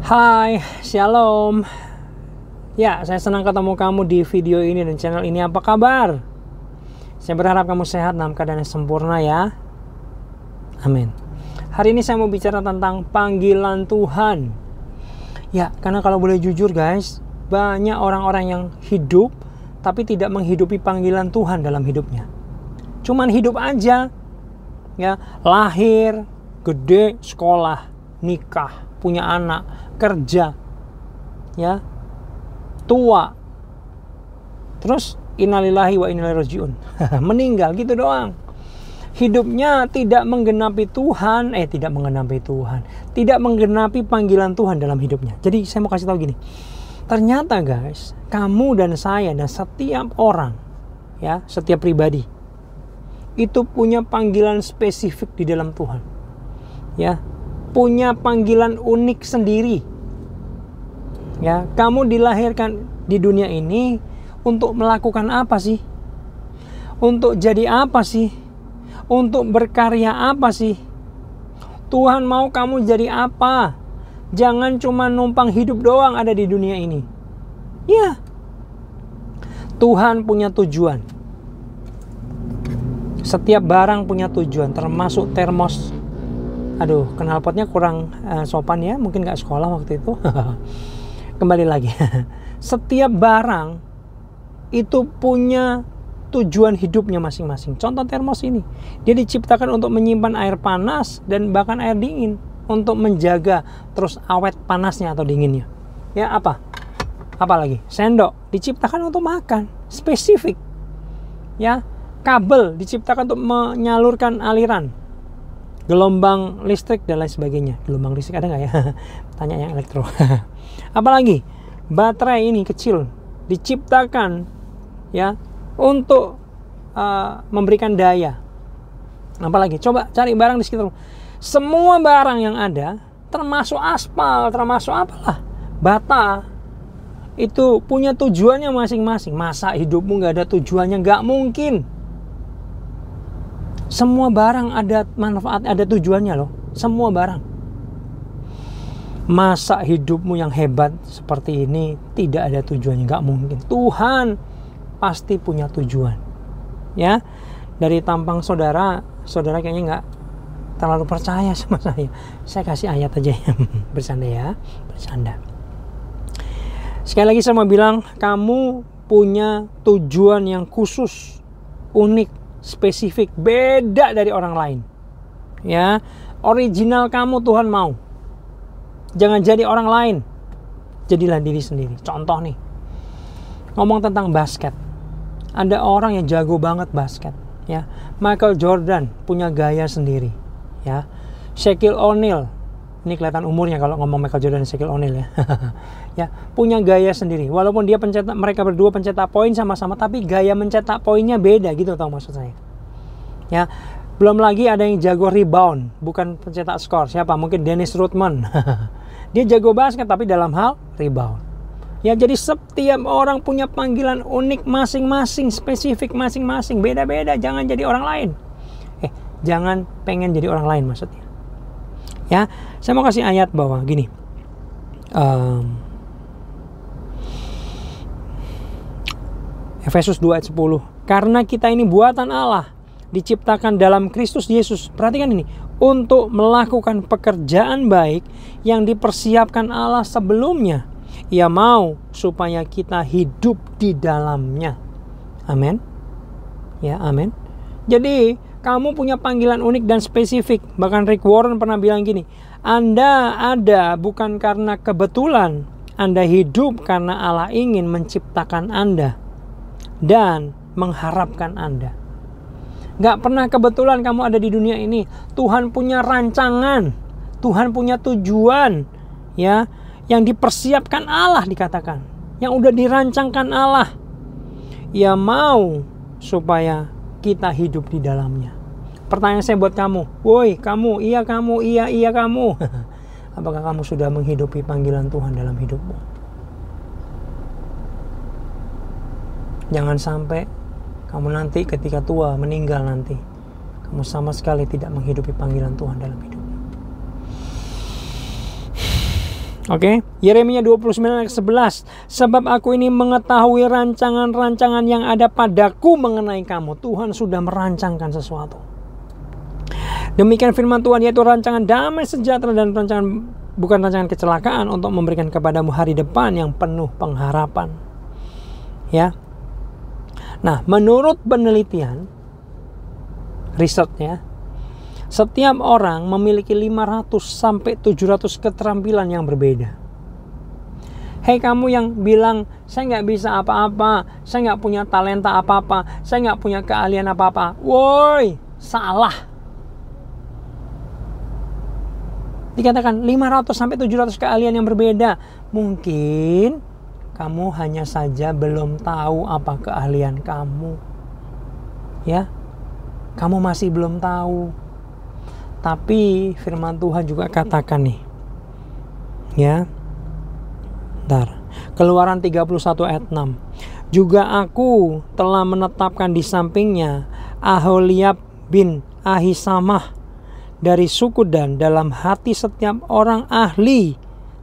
Hai, Shalom. Ya, saya senang ketemu kamu di video ini dan channel ini. Apa kabar? Saya berharap kamu sehat dalam keadaan yang sempurna ya. Amin. Hari ini saya mau bicara tentang panggilan Tuhan. Ya, karena kalau boleh jujur guys, banyak orang-orang yang hidup tapi tidak menghidupi panggilan Tuhan dalam hidupnya. Cuman hidup aja. Ya, lahir, gede, sekolah, nikah, punya anak, kerja, ya, tua, terus innalillahi wa inna ilaihi rajiun, meninggal gitu doang. Hidupnya tidak menggenapi tidak menggenapi panggilan Tuhan dalam hidupnya. Jadi saya mau kasih tahu gini, ternyata guys, kamu dan saya dan setiap orang, ya, setiap pribadi itu punya panggilan spesifik di dalam Tuhan, ya, punya panggilan unik sendiri. Ya, kamu dilahirkan di dunia ini untuk melakukan apa sih? Untuk jadi apa sih? Untuk berkarya apa sih? Tuhan mau kamu jadi apa? Jangan cuma numpang hidup doang ada di dunia ini. Ya. Tuhan punya tujuan. Setiap barang punya tujuan, termasuk termos. Aduh, knalpotnya kurang sopan ya, mungkin gak sekolah waktu itu. Kembali lagi. Setiap barang itu punya tujuan hidupnya masing-masing. Contoh termos ini, dia diciptakan untuk menyimpan air panas dan bahkan air dingin, untuk menjaga terus awet panasnya atau dinginnya. Ya, apa lagi? Sendok diciptakan untuk makan, spesifik. Ya, kabel diciptakan untuk menyalurkan aliran, gelombang listrik dan lain sebagainya. Gelombang listrik ada nggak ya? Tanya yang elektro. Apalagi baterai ini kecil diciptakan ya untuk memberikan daya. Apalagi coba cari barang di sekitar. Semua barang yang ada, termasuk aspal, termasuk apalah, bata, itu punya tujuannya masing-masing. Masa hidupmu nggak ada tujuannya? Nggak mungkin. Semua barang ada manfaat, ada tujuannya loh. Semua barang. Masa hidupmu yang hebat seperti ini tidak ada tujuannya? Gak mungkin. Tuhan pasti punya tujuan. Ya, dari tampang saudara kayaknya gak terlalu percaya sama saya. Saya kasih ayat aja ya. Bercanda ya, bercanda. Sekali lagi saya mau bilang, kamu punya tujuan yang khusus, unik, spesifik, beda dari orang lain. Ya, original kamu Tuhan mau. Jangan jadi orang lain, jadilah diri sendiri. Contoh nih, ngomong tentang basket. Ada orang yang jago banget basket, ya. Michael Jordan punya gaya sendiri, ya. Shaquille O'Neal, ini kelihatan umurnya kalau ngomong Michael Jordan dan Shaquille O'Neal ya. Ya, punya gaya sendiri. Walaupun mereka berdua pencetak poin sama-sama, tapi gaya mencetak poinnya beda gitu, tau maksud saya. Ya, belum lagi ada yang jago rebound, bukan pencetak skor. Siapa? Mungkin Dennis Rodman. Dia jago basket tapi dalam hal rebound. Ya, jadi setiap orang punya panggilan unik masing-masing, spesifik masing-masing, beda-beda. Jangan jadi orang lain. Jangan pengen jadi orang lain maksudnya. Ya, saya mau kasih ayat bahwa gini. Efesus 2 ayat 10. Karena kita ini buatan Allah, diciptakan dalam Kristus Yesus. Perhatikan ini, untuk melakukan pekerjaan baik yang dipersiapkan Allah sebelumnya. Ia mau supaya kita hidup di dalamnya. Amin. Ya, amin. Jadi, kamu punya panggilan unik dan spesifik. Bahkan Rick Warren pernah bilang gini, Anda ada bukan karena kebetulan. Anda hidup karena Allah ingin menciptakan Anda dan mengharapkan Anda. Gak pernah kebetulan kamu ada di dunia ini. Tuhan punya rancangan, Tuhan punya tujuan, ya, yang dipersiapkan Allah dikatakan, yang udah dirancangkan Allah. Ia mau supaya kita hidup di dalamnya. Pertanyaan saya buat kamu, woi kamu, iya kamu. Apakah kamu sudah menghidupi panggilan Tuhan dalam hidupmu? Jangan sampai kamu nanti ketika tua, meninggal nanti, kamu sama sekali tidak menghidupi panggilan Tuhan dalam hidupmu. Oke, Yeremia 29 ayat 11. Sebab aku ini mengetahui rancangan-rancangan yang ada padaku mengenai kamu. Tuhan sudah merancangkan sesuatu. Demikian firman Tuhan, yaitu rancangan damai sejahtera dan bukan rancangan kecelakaan, untuk memberikan kepadamu hari depan yang penuh pengharapan. Ya. Nah, menurut penelitian, risetnya, setiap orang memiliki 500 sampai 700 keterampilan yang berbeda. Hei kamu yang bilang, saya nggak bisa apa-apa, saya nggak punya talenta apa-apa, saya nggak punya keahlian apa-apa. Woi, salah. Dikatakan 500 sampai 700 keahlian yang berbeda. Mungkin kamu hanya saja belum tahu apa keahlian kamu. Ya, kamu masih belum tahu. Tapi firman Tuhan juga katakan nih. Ya. Bentar. Keluaran 31 ayat 6. Juga aku telah menetapkan di sampingnya Aholiab bin Ahisamah dari suku Dan. Dalam hati setiap orang ahli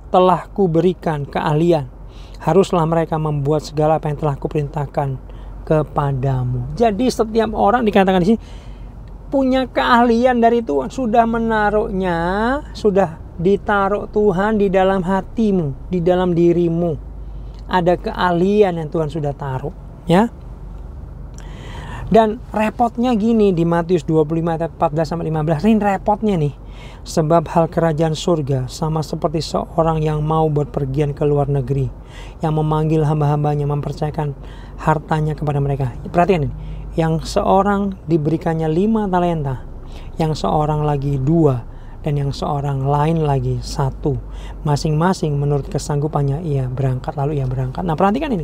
telah kuberikan keahlian. Haruslah mereka membuat segala apa yang telah kuperintahkan kepadamu. Jadi setiap orang dikatakan di sini punya keahlian dari Tuhan, sudah menaruhnya, sudah ditaruh Tuhan di dalam hatimu, di dalam dirimu. Ada keahlian yang Tuhan sudah taruh, ya. Dan repotnya gini di Matius 25 ayat 14 sampai 15. Ini repotnya nih. Sebab hal kerajaan surga sama seperti seorang yang mau berpergian ke luar negeri, yang memanggil hamba-hambanya, mempercayakan hartanya kepada mereka. Perhatikan ini. Yang seorang diberikannya 5 talenta, yang seorang lagi 2, dan yang seorang lain lagi 1. Masing-masing menurut kesanggupannya ia berangkat, lalu ia berangkat. Nah, perhatikan ini.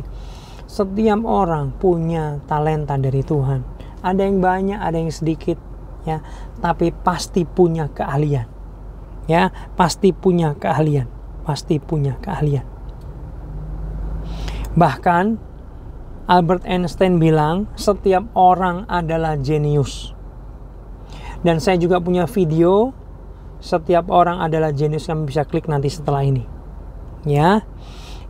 Setiap orang punya talenta dari Tuhan. Ada yang banyak, ada yang sedikit, ya, tapi pasti punya keahlian. Ya, pasti punya keahlian, pasti punya keahlian. Bahkan Albert Einstein bilang setiap orang adalah jenius. Dan saya juga punya video setiap orang adalah jenius, kamu bisa klik nanti setelah ini. Ya.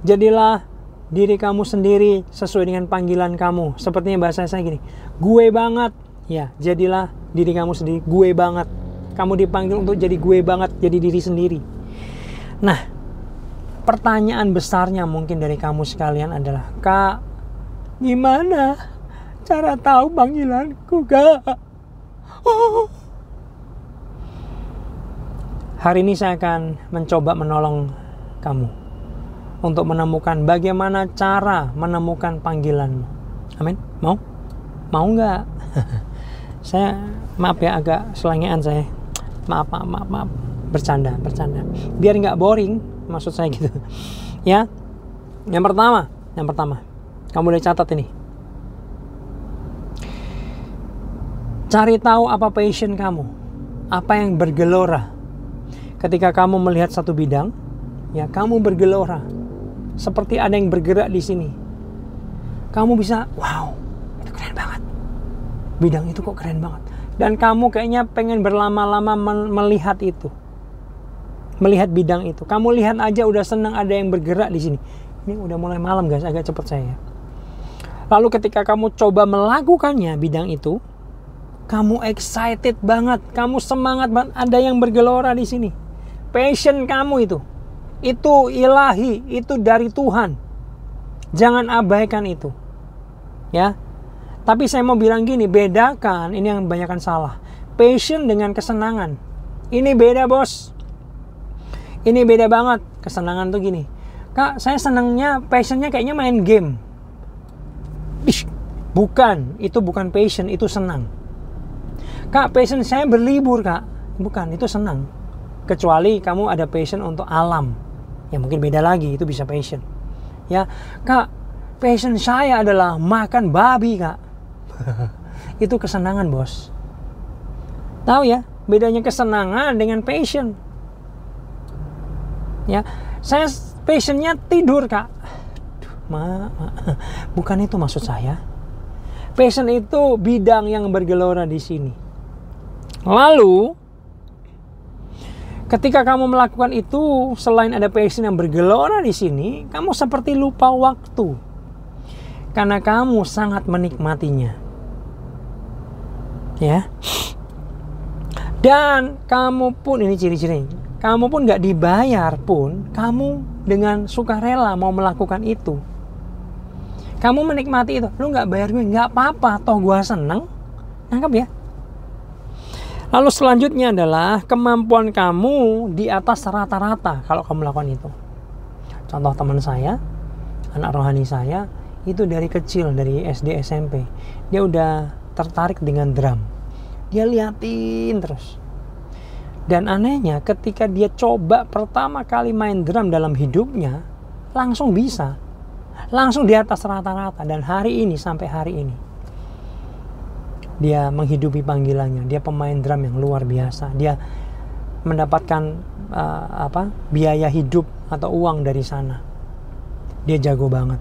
Jadilah diri kamu sendiri sesuai dengan panggilan kamu. Sepertinya bahasa saya gini, gue banget. Ya, jadilah diri kamu sendiri, gue banget. Kamu dipanggil untuk jadi gue banget, jadi diri sendiri. Nah, pertanyaan besarnya mungkin dari kamu sekalian adalah, Kak, gimana cara tahu panggilanku, Kak? Hari ini saya akan mencoba menolong kamu untuk menemukan bagaimana cara menemukan panggilanmu. Amin. Mau? Mau nggak? Saya maaf ya, agak selengean saya. Maaf. Bercanda. Biar nggak boring, maksud saya gitu. Ya. Yang pertama. Kamu boleh catat ini. Cari tahu apa passion kamu. Apa yang bergelora. Ketika kamu melihat satu bidang, ya, kamu bergelora. Seperti ada yang bergerak di sini. Kamu bisa, wow, itu keren banget. Bidang itu kok keren banget. Dan kamu kayaknya pengen berlama-lama melihat itu. Melihat bidang itu. Kamu lihat aja udah senang ada yang bergerak di sini. Ini udah mulai malam guys, agak cepet saya. Lalu ketika kamu coba melakukannya bidang itu, kamu excited banget, kamu semangat banget, ada yang bergelora di sini. Passion kamu itu ilahi, itu dari Tuhan. Jangan abaikan itu. Ya. Tapi saya mau bilang gini, bedakan, ini yang kebanyakan salah. Passion dengan kesenangan. Ini beda, Bos. Ini beda banget. Kesenangan tuh gini. Kak, saya senangnya, passionnya kayaknya main game. Bukan, itu bukan passion, itu senang. Kak, passion saya berlibur, Kak. Bukan, itu senang. Kecuali kamu ada passion untuk alam. Ya mungkin beda lagi, itu bisa passion. Ya, Kak, passion saya adalah makan babi, Kak. Itu kesenangan, Bos. Tahu ya, bedanya kesenangan dengan passion. Ya, saya passionnya tidur, Kak. Bukan itu maksud saya. Passion itu bidang yang bergelora di sini. Lalu Ketika kamu melakukan itu, selain ada passion yang bergelora di sini, kamu seperti lupa waktu. Karena kamu sangat menikmatinya. Ya. Dan kamu pun, ini ciri-ciri, kamu pun gak dibayar pun, kamu dengan sukarela mau melakukan itu. Kamu menikmati itu, lu gak bayar gue, gak apa-apa, toh gue seneng. Nangkep ya? Lalu selanjutnya adalah kemampuan kamu di atas rata-rata kalau kamu melakukan itu. Contoh teman saya, anak rohani saya, itu dari kecil, dari SD SMP, dia udah tertarik dengan drum. Dia liatin terus. Dan anehnya ketika dia coba pertama kali main drum dalam hidupnya, langsung bisa. Langsung di atas rata-rata. Dan hari ini, sampai hari ini, dia menghidupi panggilannya. Dia pemain drum yang luar biasa. Dia mendapatkan biaya hidup atau uang dari sana. Dia jago banget.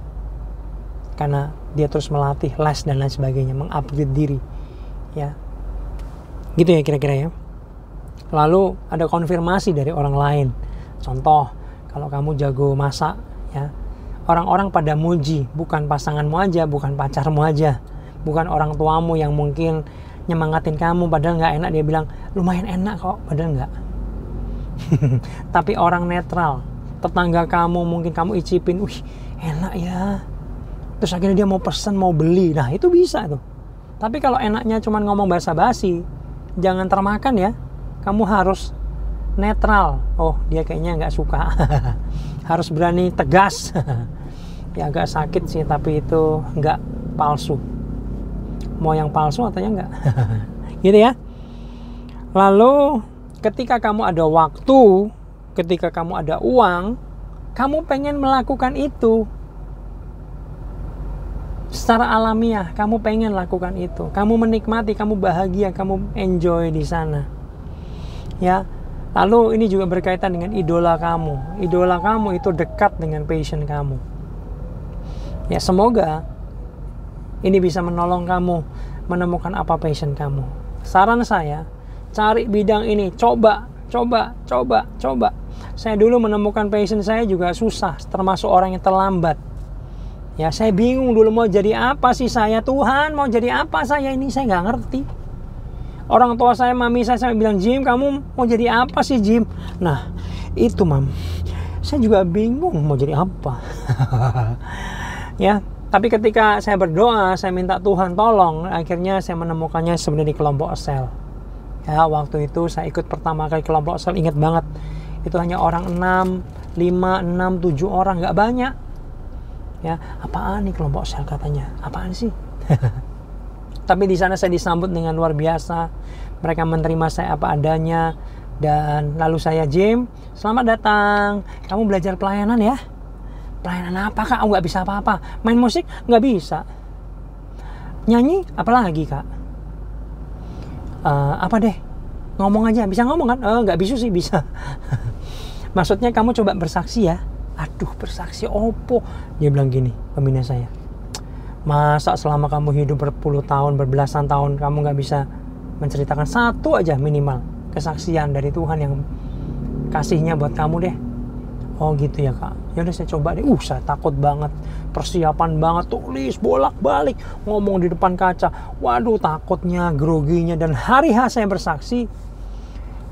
Karena dia terus melatih, les dan lain sebagainya, mengupgrade diri. Ya. Gitu ya kira-kira ya. Lalu ada konfirmasi dari orang lain. Contoh, kalau kamu jago masak, ya, orang-orang pada muji, bukan pasanganmu aja, bukan pacarmu aja, bukan orang tuamu yang mungkin nyemangatin kamu padahal nggak enak, dia bilang lumayan enak kok, padahal nggak. Tapi orang netral, tetangga kamu mungkin kamu icipin, wih enak ya, terus akhirnya dia mau pesen, mau beli, nah itu bisa tuh. Tapi kalau enaknya cuma ngomong basa-basi, jangan termakan ya. Kamu harus netral. Oh, dia kayaknya nggak suka. Harus berani tegas. Ya agak sakit sih, tapi itu nggak palsu. Mau yang palsu ataunya nggak? Gitu ya. Lalu ketika kamu ada waktu, ketika kamu ada uang, kamu pengen melakukan itu. Secara alamiah, kamu pengen lakukan itu. Kamu menikmati, kamu bahagia, kamu enjoy di sana. Ya, lalu ini juga berkaitan dengan idola kamu. Idola kamu itu dekat dengan passion kamu. Ya, semoga ini bisa menolong kamu menemukan apa passion kamu. Saran saya, cari bidang ini, coba. Saya dulu menemukan passion saya juga susah, termasuk orang yang terlambat. Ya, saya bingung dulu mau jadi apa sih saya, Tuhan, mau jadi apa saya ini, saya nggak ngerti. Orang tua saya, mami saya bilang, Jim, kamu mau jadi apa sih, Jim? Nah, itu, Mam. Saya juga bingung mau jadi apa. Ya, tapi ketika saya berdoa, saya minta Tuhan tolong, akhirnya saya menemukannya sebenarnya di kelompok sel. Ya, waktu itu saya ikut pertama kali kelompok sel, ingat banget. Itu hanya orang 5, 6, 7 orang, nggak banyak. Ya, apaan nih kelompok sel katanya? Apaan sih? Tapi di sana saya disambut dengan luar biasa. Mereka menerima saya apa adanya. Dan lalu saya, Jim, selamat datang. Kamu belajar pelayanan ya? Pelayanan apa, Kak? Aku nggak bisa apa-apa. Main musik? Nggak bisa. Nyanyi? Apalagi, Kak? Apa deh? Ngomong aja. Bisa ngomong kan? Nggak bisa sih, bisa. Maksudnya kamu coba bersaksi ya. Aduh, bersaksi opo? Dia bilang gini, pembina saya. Masa selama kamu hidup berpuluh tahun, berbelasan tahun, kamu gak bisa menceritakan satu aja minimal kesaksian dari Tuhan yang kasihnya buat kamu deh. Oh gitu ya, Kak. Ya udah saya coba deh. Saya takut banget, persiapan banget, tulis bolak-balik, ngomong di depan kaca. Waduh, takutnya, groginya, dan hari H saya bersaksi.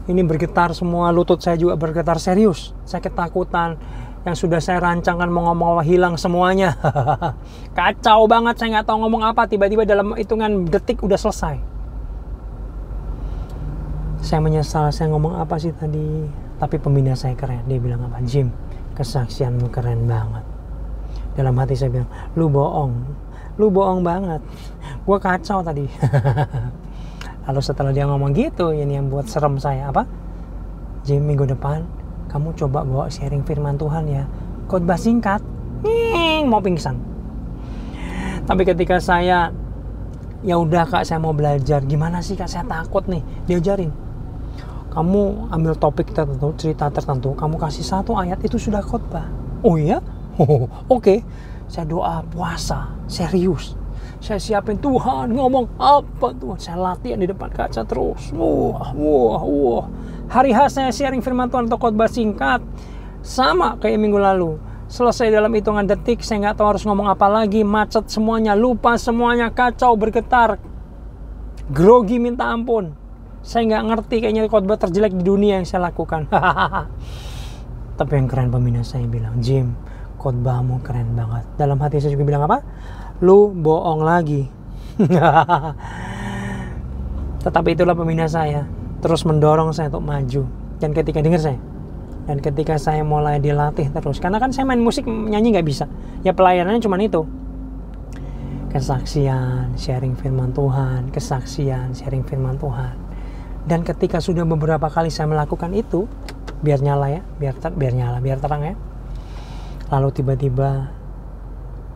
Ini bergetar semua, lutut saya juga bergetar serius. Saya ketakutan. Yang sudah saya rancangkan mau ngomong hilang semuanya. Kacau banget, saya nggak tahu ngomong apa. Tiba-tiba dalam hitungan detik udah selesai. Saya menyesal, saya ngomong apa sih tadi. Tapi pembina saya keren. Dia bilang apa? Jim, kesaksianmu keren banget. Dalam hati saya bilang, lu bohong banget. Gua kacau tadi. Lalu setelah dia ngomong gitu, ini yang buat serem saya. Apa? Jim, minggu depan kamu coba bawa sharing firman Tuhan ya. Khotbah singkat. Mau pingsan. Tapi ketika saya, ya udah Kak, saya mau belajar. Gimana sih Kak, saya takut nih. Diajarin. Kamu ambil topik tertentu, cerita tertentu, kamu kasih satu ayat, itu sudah khotbah. Oh iya? Oke. Saya doa, puasa, serius. Saya siapin, Tuhan ngomong apa Tuhan. Saya latihan di depan kaca terus. Wah. Hari H saya sharing firman Tuhan atau khotbah singkat. Sama kayak minggu lalu. Selesai dalam hitungan detik, saya nggak tahu harus ngomong apa lagi. Macet semuanya, lupa semuanya, kacau, bergetar. Grogi minta ampun. Saya nggak ngerti, kayaknya khotbah terjelek di dunia yang saya lakukan. Tapi yang keren pembina saya bilang, Jim, khotbahmu keren banget. Dalam hati saya juga bilang apa? Lu bohong lagi. Tetapi itulah pembina saya, terus mendorong saya untuk maju. Dan ketika saya mulai dilatih terus, karena kan saya main musik, nyanyi nggak bisa, ya pelayanannya cuma itu, kesaksian, sharing firman Tuhan, Dan ketika sudah beberapa kali saya melakukan itu, biar terang ya, lalu tiba-tiba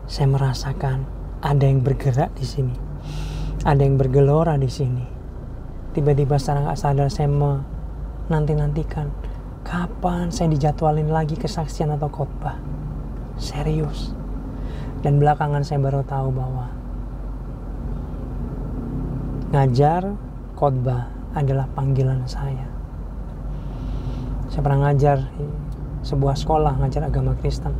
saya merasakan ada yang bergerak di sini, ada yang bergelora di sini. Tiba-tiba secara nggak sadar saya menanti-nantikan kapan saya dijadwalin lagi kesaksian atau khotbah. Serius. Dan belakangan saya baru tahu bahwa ngajar khotbah adalah panggilan saya. Saya pernah ngajar di sebuah sekolah, ngajar agama Kristen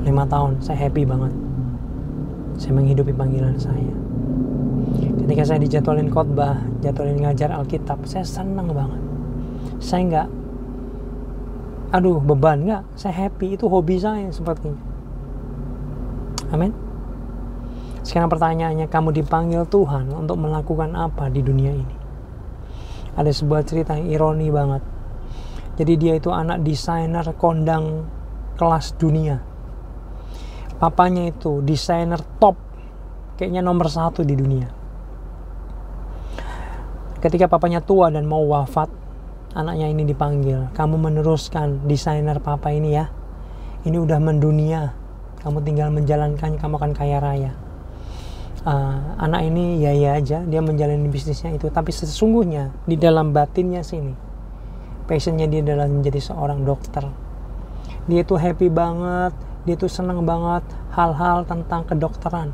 5 tahun. Saya happy banget. Saya menghidupi panggilan saya. Ketika saya dijadwalin khotbah, jadwalin ngajar Alkitab, saya senang banget. Saya nggak beban, nggak, saya happy. Itu hobi saya sepertinya. Amin. Sekarang pertanyaannya, kamu dipanggil Tuhan untuk melakukan apa di dunia ini? Ada sebuah cerita yang ironi banget. Jadi dia itu anak desainer kondang kelas dunia. Papanya itu desainer top, kayaknya nomor 1 di dunia. Ketika papanya tua dan mau wafat, anaknya ini dipanggil, kamu meneruskan desainer papa ini ya. Ini udah mendunia, kamu tinggal menjalankannya, kamu akan kaya raya. Anak ini ya aja, dia menjalani bisnisnya itu. Tapi sesungguhnya di dalam batinnya sini, passionnya dia adalah menjadi seorang dokter. Dia itu happy banget, dia itu senang banget hal-hal tentang kedokteran,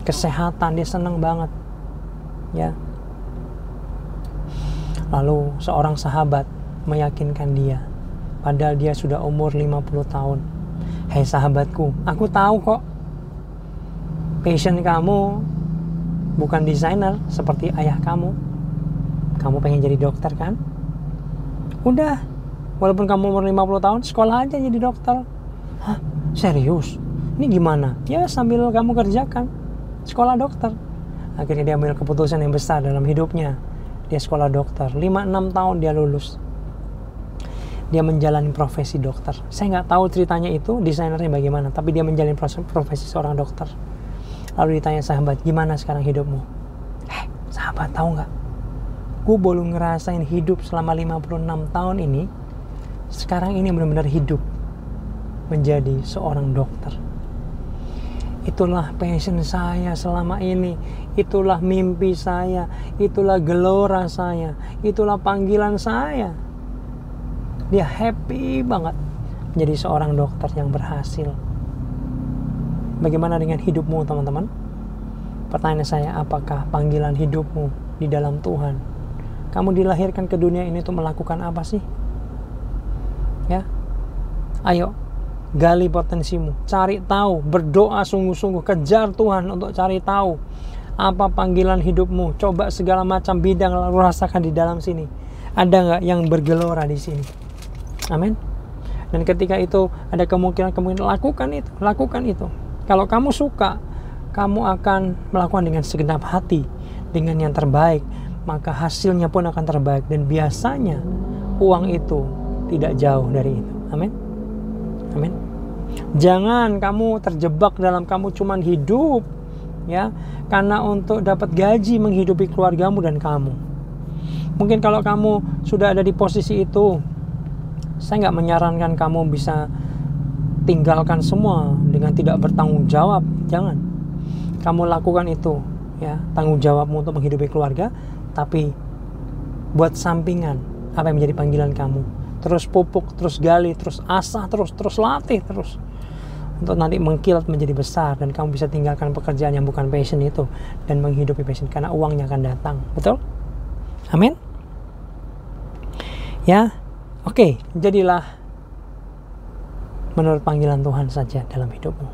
kesehatan, dia senang banget. Ya. Lalu seorang sahabat meyakinkan dia, padahal dia sudah umur 50 tahun. Hei sahabatku, aku tahu kok passion kamu bukan desainer seperti ayah kamu. Kamu pengen jadi dokter kan? Udah, walaupun kamu umur 50 tahun, sekolah aja jadi dokter. Hah? Serius? Ini gimana? Ya sambil kamu kerjakan, sekolah dokter. Akhirnya dia ambil keputusan yang besar dalam hidupnya. Dia sekolah dokter, 5-6 tahun dia lulus. Dia menjalani profesi dokter. Saya nggak tahu ceritanya itu, desainernya bagaimana, tapi dia menjalani profesi seorang dokter. Lalu ditanya sahabat, gimana sekarang hidupmu? Sahabat tahu nggak? Gue baru ngerasain hidup selama 56 tahun ini. Sekarang ini benar-benar hidup menjadi seorang dokter. Itulah passion saya selama ini. Itulah mimpi saya. Itulah gelora saya. Itulah panggilan saya. Dia happy banget menjadi seorang dokter yang berhasil. Bagaimana dengan hidupmu teman-teman? Pertanyaan saya, apakah panggilan hidupmu di dalam Tuhan? Kamu dilahirkan ke dunia ini untuk melakukan apa sih? Ya, ayo gali potensimu, cari tahu, berdoa sungguh-sungguh, kejar Tuhan untuk cari tahu apa panggilan hidupmu. Coba segala macam bidang lalu rasakan di dalam sini. Ada nggak yang bergelora di sini? Amin. Dan ketika itu ada kemungkinan lakukan itu. Kalau kamu suka, kamu akan melakukan dengan segenap hati, dengan yang terbaik, maka hasilnya pun akan terbaik. Dan biasanya uang itu tidak jauh dari itu. Amin. Amin. Jangan kamu terjebak dalam kamu cuman hidup ya karena untuk dapat gaji menghidupi keluargamu dan kamu. Mungkin kalau kamu sudah ada di posisi itu, saya nggak menyarankan kamu bisa tinggalkan semua dengan tidak bertanggung jawab. Jangan. Kamu lakukan itu ya, tanggung jawabmu untuk menghidupi keluarga, tapi buat sampingan apa yang menjadi panggilan kamu. Terus pupuk, terus gali, terus asah, terus latih terus. untuk nanti mengkilat menjadi besar dan kamu bisa tinggalkan pekerjaan yang bukan passion itu dan menghidupi passion, karena uangnya akan datang. Betul? Amin. Ya, oke, jadilah menurut panggilan Tuhan saja dalam hidupmu.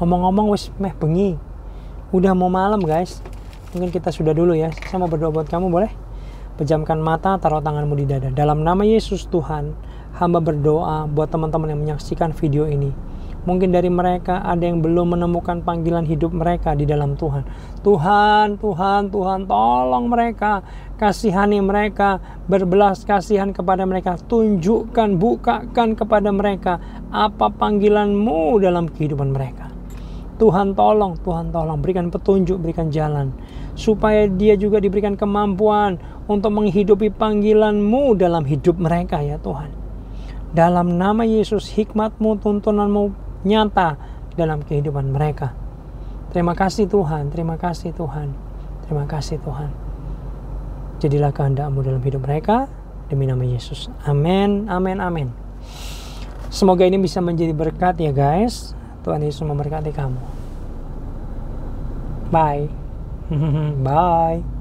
Ngomong-ngomong wis meh bengi, udah mau malam guys. Mungkin kita sudah dulu ya. Saya mau berdoa buat kamu, boleh? Pejamkan mata, taruh tanganmu di dada. Dalam nama Yesus Tuhan, hamba berdoa buat teman-teman yang menyaksikan video ini. Mungkin dari mereka ada yang belum menemukan panggilan hidup mereka di dalam Tuhan. Tuhan, tolong mereka. Kasihani mereka, berbelas kasihan kepada mereka. Tunjukkan, bukakan kepada mereka apa panggilan-Mu dalam kehidupan mereka. Tuhan tolong, berikan petunjuk, berikan jalan. Supaya dia juga diberikan kemampuan untuk menghidupi panggilan-Mu dalam hidup mereka ya Tuhan. Dalam nama Yesus, hikmat-Mu, tuntunan-Mu nyata dalam kehidupan mereka. Terima kasih Tuhan, terima kasih Tuhan, terima kasih Tuhan. Jadilah kehendak-Mu dalam hidup mereka, demi nama Yesus. Amin, amin, amin. Semoga ini bisa menjadi berkat ya guys. Tuhan Yesus memberkati kamu. Bye. Bye.